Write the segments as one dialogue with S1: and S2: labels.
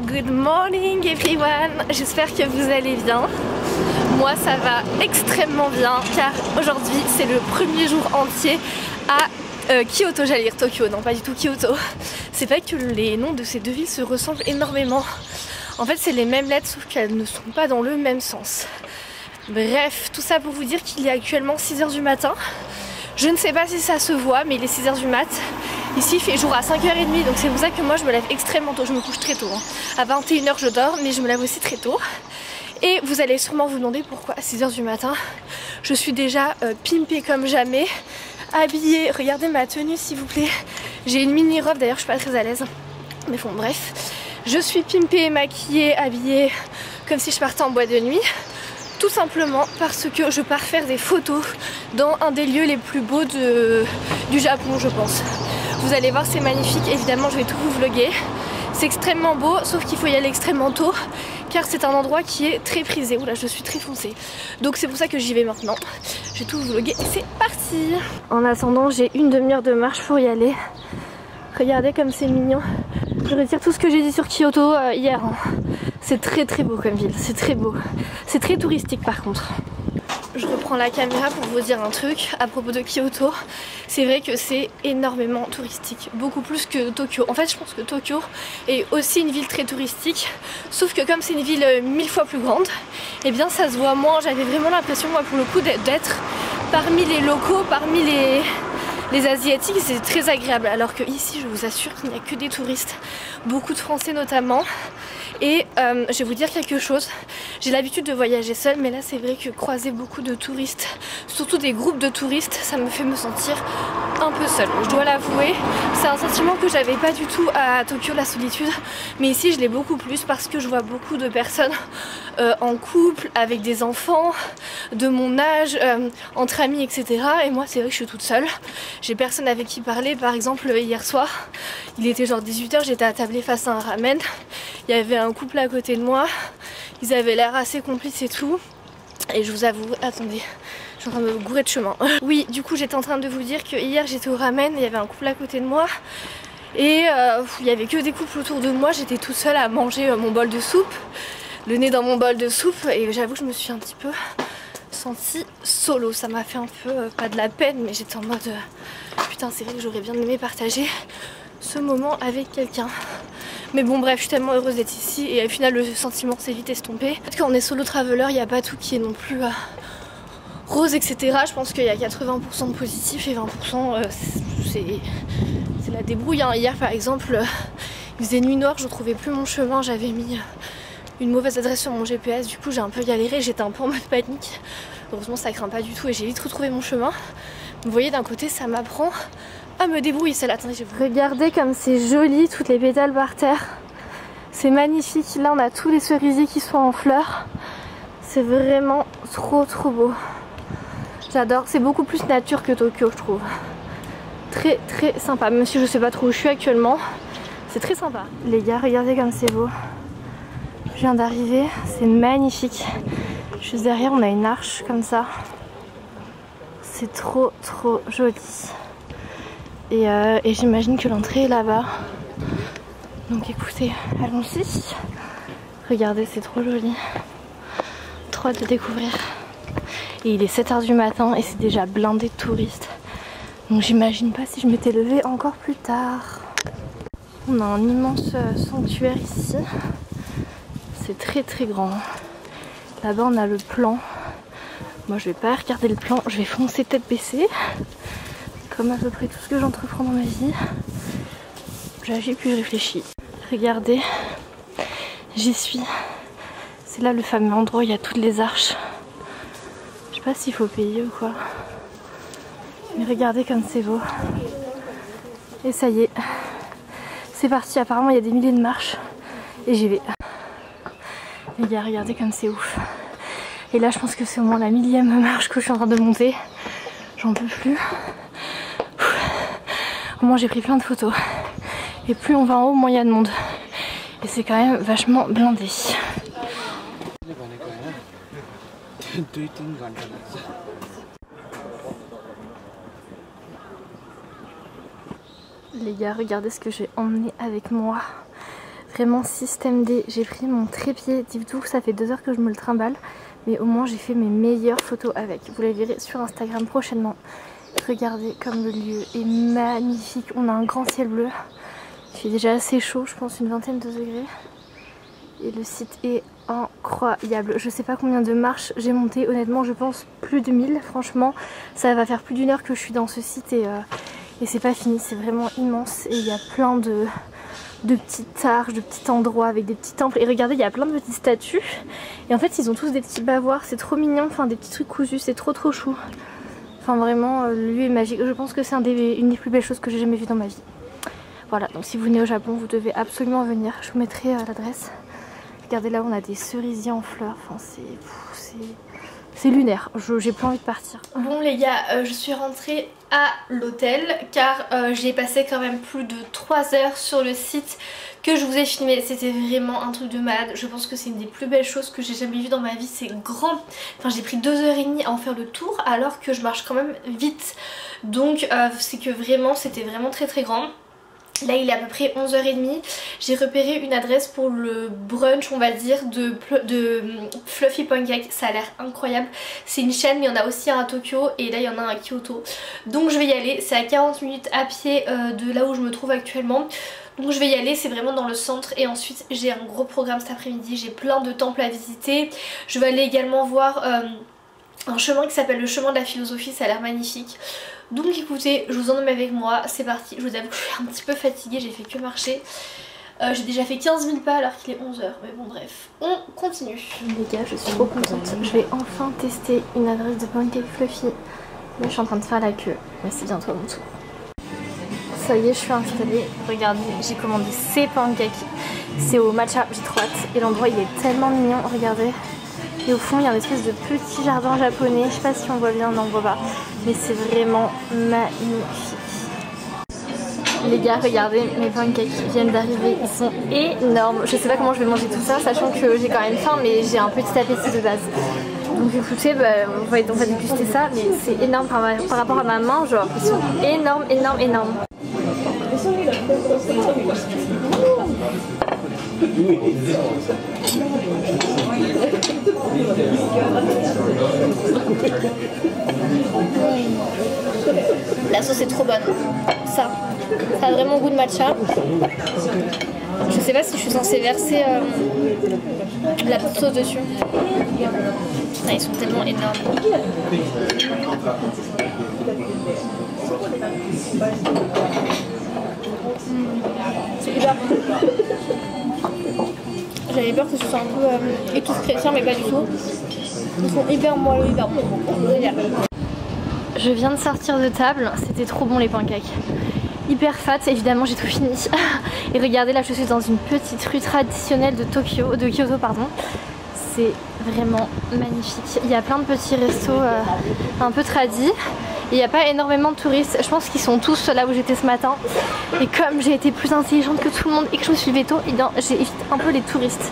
S1: Good morning everyone, j'espère que vous allez bien. Moi ça va extrêmement bien car aujourd'hui c'est le premier jour entier à Kyoto, j'allais dire Tokyo, non pas du tout Kyoto. C'est vrai que les noms de ces deux villes se ressemblent énormément. En fait c'est les mêmes lettres sauf qu'elles ne sont pas dans le même sens. Bref, tout ça pour vous dire qu'il est actuellement 6 h du matin. Je ne sais pas si ça se voit mais il est 6 h du mat. Ici il fait jour à 5 h 30 donc c'est pour ça que moi je me lève extrêmement tôt, je me couche très tôt. À 21 h je dors mais je me lève aussi très tôt. Et vous allez sûrement vous demander pourquoi à 6 h du matin je suis déjà pimpée comme jamais, habillée. Regardez ma tenue s'il vous plaît. J'ai une mini robe d'ailleurs, je suis pas très à l'aise. Mais bon bref, je suis pimpée, maquillée, habillée comme si je partais en boîte de nuit. Tout simplement parce que je pars faire des photos dans un des lieux les plus beaux du Japon je pense. Vous allez voir c'est magnifique, évidemment je vais tout vous vlogger. C'est extrêmement beau sauf qu'il faut y aller extrêmement tôt car c'est un endroit qui est très prisé. Oula je suis très foncée. Donc c'est pour ça que j'y vais maintenant. Je vais tout vous vlogger et c'est parti. En attendant j'ai une demi-heure de marche pour y aller. Regardez comme c'est mignon. Je retire tout ce que j'ai dit sur Kyoto hier. C'est très très beau comme ville, c'est très beau. C'est très touristique par contre. Je reprends la caméra pour vous dire un truc à propos de Kyoto. C'est vrai que c'est énormément touristique, beaucoup plus que Tokyo. En fait je pense que Tokyo est aussi une ville très touristique, sauf que comme c'est une ville 1000 fois plus grande, et bien ça se voit moins. J'avais vraiment l'impression moi pour le coup d'être parmi les locaux, parmi les asiatiques, c'est très agréable. Alors que ici je vous assure qu'il n'y a que des touristes, beaucoup de Français notamment. Et je vais vous dire quelque chose, j'ai l'habitude de voyager seule mais là c'est vrai que croiser beaucoup de touristes, surtout des groupes de touristes, ça me fait me sentir un peu seule. Je dois l'avouer, c'est un sentiment que j'avais pas du tout à Tokyo, la solitude, mais ici je l'ai beaucoup plus parce que je vois beaucoup de personnes en couple, avec des enfants, de mon âge, entre amis etc. Et moi c'est vrai que je suis toute seule, j'ai personne avec qui parler. Par exemple hier soir, il était genre 18 h, j'étais attablée face à un ramen. Il y avait un couple à côté de moi, ils avaient l'air assez complices et tout. Et je vous avoue, attendez, je suis en train de me gourer de chemin. Oui, du coup j'étais en train de vous dire que hier j'étais au ramen, il y avait un couple à côté de moi. Et il y avait que des couples autour de moi, j'étais toute seule à manger mon bol de soupe. Le nez dans mon bol de soupe et j'avoue que je me suis un petit peu sentie solo. Ça m'a fait un peu, pas de la peine, mais j'étais en mode putain c'est vrai que j'aurais bien aimé partager ce moment avec quelqu'un. Mais bon bref, je suis tellement heureuse d'être ici et au final le sentiment s'est vite estompé. Quand on est solo traveler, il n'y a pas tout qui est non plus rose etc. Je pense qu'il y a 80% de positif et 20% c'est la débrouille. Hier par exemple, il faisait nuit noire, je ne trouvais plus mon chemin, j'avais mis une mauvaise adresse sur mon GPS, du coup j'ai un peu galéré, j'étais un peu en mode panique. Heureusement ça craint pas du tout et j'ai vite retrouvé mon chemin. Vous voyez d'un côté ça m'apprend à me débrouiller celle-là. Attendez, regardez comme c'est joli, toutes les pétales par terre. C'est magnifique. Là on a tous les cerisiers qui sont en fleurs. C'est vraiment trop beau. J'adore, c'est beaucoup plus nature que Tokyo je trouve. Très sympa, même si je sais pas trop où je suis actuellement. C'est très sympa. Les gars, regardez comme c'est beau. Je viens d'arriver, c'est magnifique. Juste derrière on a une arche comme ça. C'est trop joli. Et j'imagine que l'entrée est là-bas. Donc écoutez, allons-y. Regardez, c'est trop joli. Trop hâte de découvrir. Et il est 7 h du matin et c'est déjà blindé de touristes. Donc j'imagine pas si je m'étais levée encore plus tard. On a un immense sanctuaire ici. C'est très grand. Là-bas on a le plan. Moi je vais pas regarder le plan, je vais foncer tête baissée. Comme à peu près tout ce que j'entreprends dans ma vie. J'agis puis je réfléchis. Regardez, j'y suis. C'est là le fameux endroit où il y a toutes les arches. Je sais pas s'il faut payer ou quoi. Mais regardez comme c'est beau. Et ça y est. C'est parti, apparemment il y a des milliers de marches. Et j'y vais. Les gars, regardez comme c'est ouf. Et là je pense que c'est au moins la 1000e marche que je suis en train de monter. J'en peux plus. Au moins j'ai pris plein de photos. Et plus on va en haut, moins il y a de monde. Et c'est quand même vachement blindé. Les gars, regardez ce que j'ai emmené avec moi. Vraiment système D. J'ai pris mon trépied. Dites-vous que ça fait 2 heures que je me le trimballe. Mais au moins j'ai fait mes meilleures photos avec. Vous les verrez sur Instagram prochainement. Regardez comme le lieu est magnifique. On a un grand ciel bleu. Il fait déjà assez chaud, je pense une vingtaine de degrés. Et le site est incroyable. Je sais pas combien de marches j'ai monté. Honnêtement je pense plus de 1000. Franchement ça va faire plus d'1 heure que je suis dans ce site et c'est pas fini. C'est vraiment immense. Et il y a plein de petites arches, de petits endroits avec des petits temples. Et regardez, il y a plein de petites statues. Et en fait, ils ont tous des petits bavoirs. C'est trop mignon. Enfin, des petits trucs cousus. C'est trop chou. Enfin, vraiment, le lieu est magique. Je pense que c'est une des plus belles choses que j'ai jamais vues dans ma vie. Voilà, donc si vous venez au Japon, vous devez absolument venir. Je vous mettrai l'adresse. Regardez là, on a des cerisiers en fleurs. Enfin, c'est lunaire. J'ai plus envie de partir. Bon les gars, je suis rentrée à l'hôtel car j'ai passé quand même plus de 3 heures sur le site que je vous ai filmé. C'était vraiment un truc de malade. Je pense que c'est une des plus belles choses que j'ai jamais vues dans ma vie. C'est grand. Enfin j'ai pris 2h30 à en faire le tour alors que je marche quand même vite. Donc c'est que vraiment c'était vraiment très grand. Là il est à peu près 11h30. J'ai repéré une adresse pour le brunch on va dire de Fluffy Pancake. Ça a l'air incroyable. C'est une chaîne mais il y en a aussi un à Tokyo et là il y en a un à Kyoto. Donc je vais y aller. C'est à 40 minutes à pied de là où je me trouve actuellement. Donc je vais y aller, c'est vraiment dans le centre. Et ensuite j'ai un gros programme cet après-midi. J'ai plein de temples à visiter. Je vais aller également voir un chemin qui s'appelle le chemin de la philosophie. Ça a l'air magnifique. Donc écoutez, je vous emmène avec moi, c'est parti. Je vous avoue que je suis un petit peu fatiguée, j'ai fait que marcher. J'ai déjà fait 15 000 pas alors qu'il est 11h, mais bon bref, on continue. Les gars, je suis trop contente, je vais enfin tester une adresse de pancake fluffy. Là je suis en train de faire la queue, mais c'est bientôt à mon tour. Ça y est, je suis installée, regardez, j'ai commandé ces pancakes. C'est au matcha, j'ai trop hâte. Et l'endroit il est tellement mignon, regardez. Et au fond il y a une espèce de petit jardin japonais, je sais pas si on voit bien, non on voit pas. Mais c'est vraiment magnifique. Les gars, regardez, mes pancakes viennent d'arriver, ils sont énormes. Je sais pas comment je vais manger tout ça, sachant que j'ai quand même faim, mais j'ai un petit appétit de base. Donc écoutez, on va déguster ça, mais c'est énorme par rapport à ma main, genre ils sont énormes. La sauce est trop bonne. Ça a vraiment goût de matcha. Je sais pas si je suis censée verser de la petite sauce dessus. Ah, ils sont tellement énormes. C'est hyper bon. J'avais peur que ce soit un peu étouffé chrétien, mais pas du tout. Ils sont hyper moelleux, hyper bons. Je viens de sortir de table, c'était trop bon les pancakes. Hyper fat, évidemment j'ai tout fini. Et regardez là, je suis dans une petite rue traditionnelle de Kyoto pardon. C'est vraiment magnifique. Il y a plein de petits restos un peu tradis. Il n'y a pas énormément de touristes. Je pense qu'ils sont tous là où j'étais ce matin. Et comme j'ai été plus intelligente que tout le monde et que je me suis levée tôt, eh bien j'évite un peu les touristes.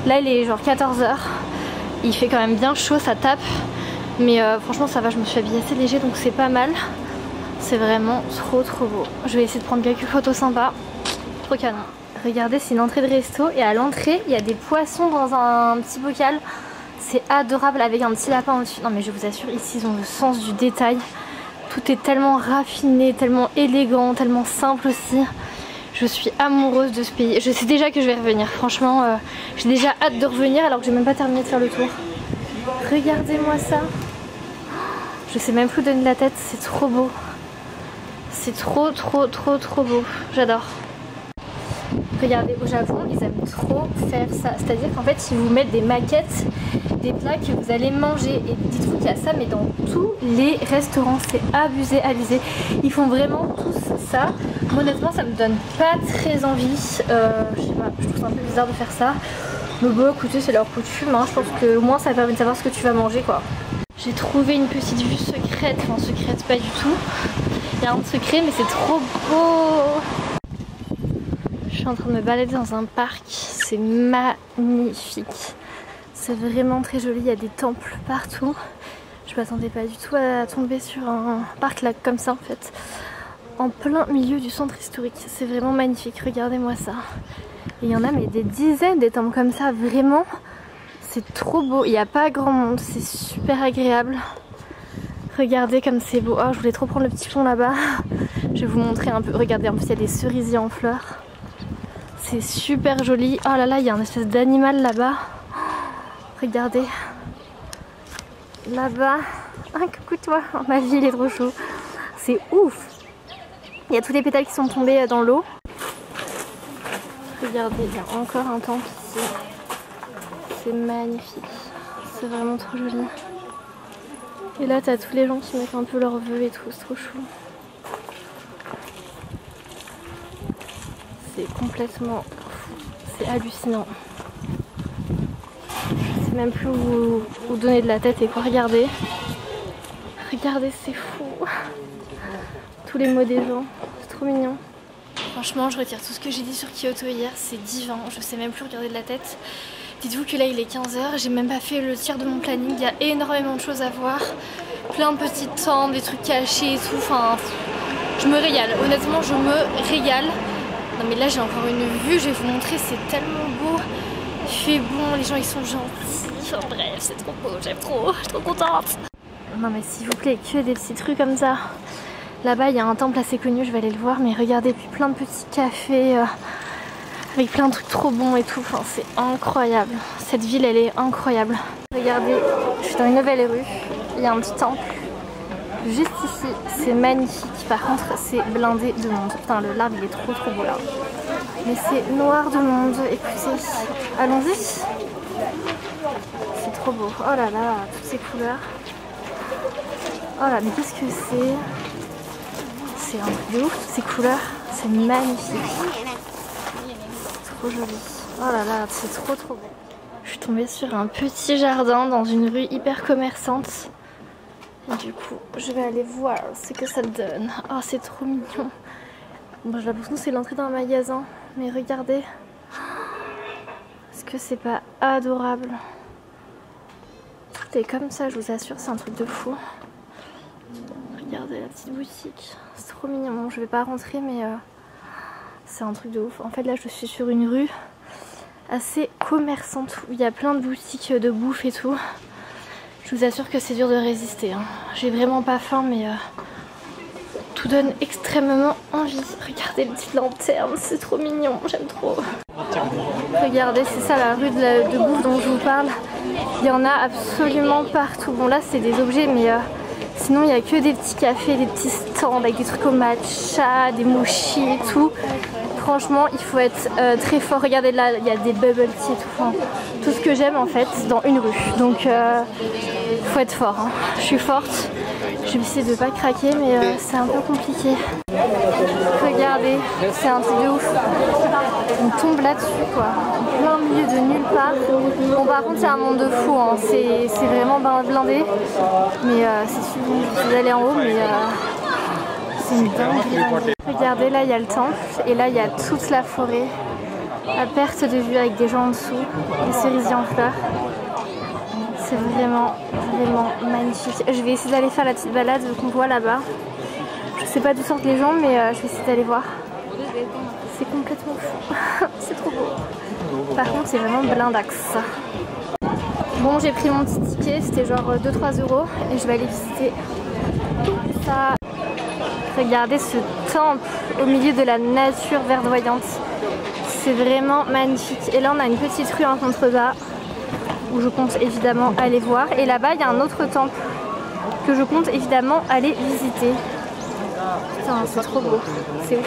S1: Là il est genre 14h. Il fait quand même bien chaud, ça tape. Mais franchement ça va, je me suis habillée assez léger donc c'est pas mal. C'est vraiment trop beau. Je vais essayer de prendre quelques photos sympas. Trop canon. Regardez, c'est une entrée de resto et à l'entrée il y a des poissons dans un petit bocal. C'est adorable avec un petit lapin au-dessus. Non mais je vous assure, ici ils ont le sens du détail. Tout est tellement raffiné, tellement élégant, tellement simple aussi. Je suis amoureuse de ce pays. Je sais déjà que je vais revenir. Franchement, j'ai déjà hâte de revenir alors que j'ai même pas terminé de faire le tour. Regardez-moi ça. Je sais même plus où donner la tête, c'est trop beau. C'est trop beau. J'adore. Regardez, au Japon, ils aiment trop faire ça. C'est-à-dire qu'en fait, ils vous mettent des maquettes des plats que vous allez manger. Et dites-vous qu'il y a ça, mais dans tous les restaurants. C'est abusé. Ils font vraiment tous ça. Moi, honnêtement, ça me donne pas très envie. Je sais pas, je trouve ça un peu bizarre de faire ça. Mais bon, écoutez, c'est leur coutume. Hein. Je pense que au moins, ça permet de savoir ce que tu vas manger, quoi. J'ai trouvé une petite vue secrète. Enfin, secrète, pas du tout. Il y a un secret, mais c'est trop beau. Je suis en train de me balader dans un parc, c'est magnifique. C'est vraiment très joli, il y a des temples partout. Je m'attendais pas du tout à tomber sur un parc là comme ça en fait. En plein milieu du centre historique, c'est vraiment magnifique, regardez-moi ça. Et il y en a mais des dizaines des temples comme ça, vraiment. C'est trop beau, il n'y a pas grand monde, c'est super agréable. Regardez comme c'est beau. Oh, je voulais trop prendre le petit pont là-bas. Je vais vous montrer un peu. Regardez, en plus il y a des cerisiers en fleurs. C'est super joli. Oh là là, il y a un espèce d'animal là-bas. Regardez. Là-bas. Ah, coucou toi. Oh, ma vie, il est trop chaud. C'est ouf. Il y a tous les pétales qui sont tombés dans l'eau. Regardez, il y a encore un temple ici. C'est magnifique. C'est vraiment trop joli. Et là, t'as tous les gens qui mettent un peu leurs vœux et tout. C'est trop chou. C'est complètement fou. C'est hallucinant. Je sais même plus où donner de la tête et quoi regarder. Regardez, c'est fou. Tous les mots des gens. C'est trop mignon. Franchement, je retire tout ce que j'ai dit sur Kyoto hier. C'est divin. Je sais même plus regarder de la tête. Dites-vous que là il est 15 h, j'ai même pas fait le tiers de mon planning, il y a énormément de choses à voir, plein de petits temples, des trucs cachés et tout, enfin je me régale, honnêtement je me régale. Non mais là j'ai encore une vue, je vais vous montrer, c'est tellement beau, il fait bon, les gens ils sont gentils, enfin bref c'est trop beau, j'aime trop, je suis trop contente. Non mais s'il vous plaît, que des petits trucs comme ça. Là-bas il y a un temple assez connu, je vais aller le voir, mais regardez, puis plein de petits cafés. Avec plein de trucs trop bons et tout, enfin, c'est incroyable. Cette ville elle est incroyable. Regardez, je suis dans une nouvelle rue, il y a un petit temple juste ici, c'est magnifique. Par contre c'est blindé de monde. Putain, le l'arbre il est trop beau là. Mais c'est noir de monde, écoutez, allons-y. C'est trop beau, oh là là, toutes ces couleurs. Oh là, mais qu'est-ce que c'est? C'est un truc de ouf, toutes ces couleurs, c'est magnifique. Trop joli. Oh là là, c'est trop beau. Je suis tombée sur un petit jardin dans une rue hyper commerçante. Et du coup, je vais aller voir ce que ça donne. Oh, c'est trop mignon. Bon, j'ai l'impression que c'est l'entrée d'un magasin. Mais regardez. Est-ce que c'est pas adorable? Tout est comme ça, je vous assure, c'est un truc de fou. Regardez la petite boutique. C'est trop mignon. Bon, je vais pas rentrer, mais... c'est un truc de ouf. En fait là je suis sur une rue assez commerçante où il y a plein de boutiques de bouffe et tout. Je vous assure que c'est dur de résister. Hein. J'ai vraiment pas faim mais tout donne extrêmement envie. Regardez les petites lanternes, c'est trop mignon, j'aime trop. Regardez, c'est ça la rue de bouffe dont je vous parle. Il y en a absolument partout. Bon là c'est des objets mais... sinon il n'y a que des petits cafés, des petits stands avec des trucs au matcha, des mochis et tout. Franchement il faut être très fort. Regardez là, il y a des bubble tea et tout. Enfin, tout ce que j'aime en fait dans une rue. Donc il faut être fort. Hein. Je suis forte. Je vais essayer de ne pas craquer mais c'est un peu compliqué. Regardez, c'est un truc de ouf. On tombe là-dessus quoi. En plein milieu de nulle part. Bon par contre c'est un monde de fou. Hein. C'est vraiment blindé. Mais c'est super. Je vais aller en haut mais c'est une dingue. Regardez là il y a le temple et là il y a toute la forêt. À perte de vue avec des gens en dessous. Des cerisiers en fleurs. C'est vraiment magnifique. Je vais essayer d'aller faire la petite balade qu'on voit là-bas. Je sais pas d'où sortent les gens mais je vais essayer d'aller voir. C'est complètement fou. C'est trop beau. Par contre c'est vraiment blindax. Bon j'ai pris mon petit ticket, c'était genre 2-3 € et je vais aller visiter tout ça. Regardez ce temple au milieu de la nature verdoyante. C'est vraiment magnifique. Et là on a une petite rue en contrebas où je compte évidemment aller voir. Et là-bas il y a un autre temple que je compte évidemment aller visiter. Putain c'est trop beau, c'est ouf.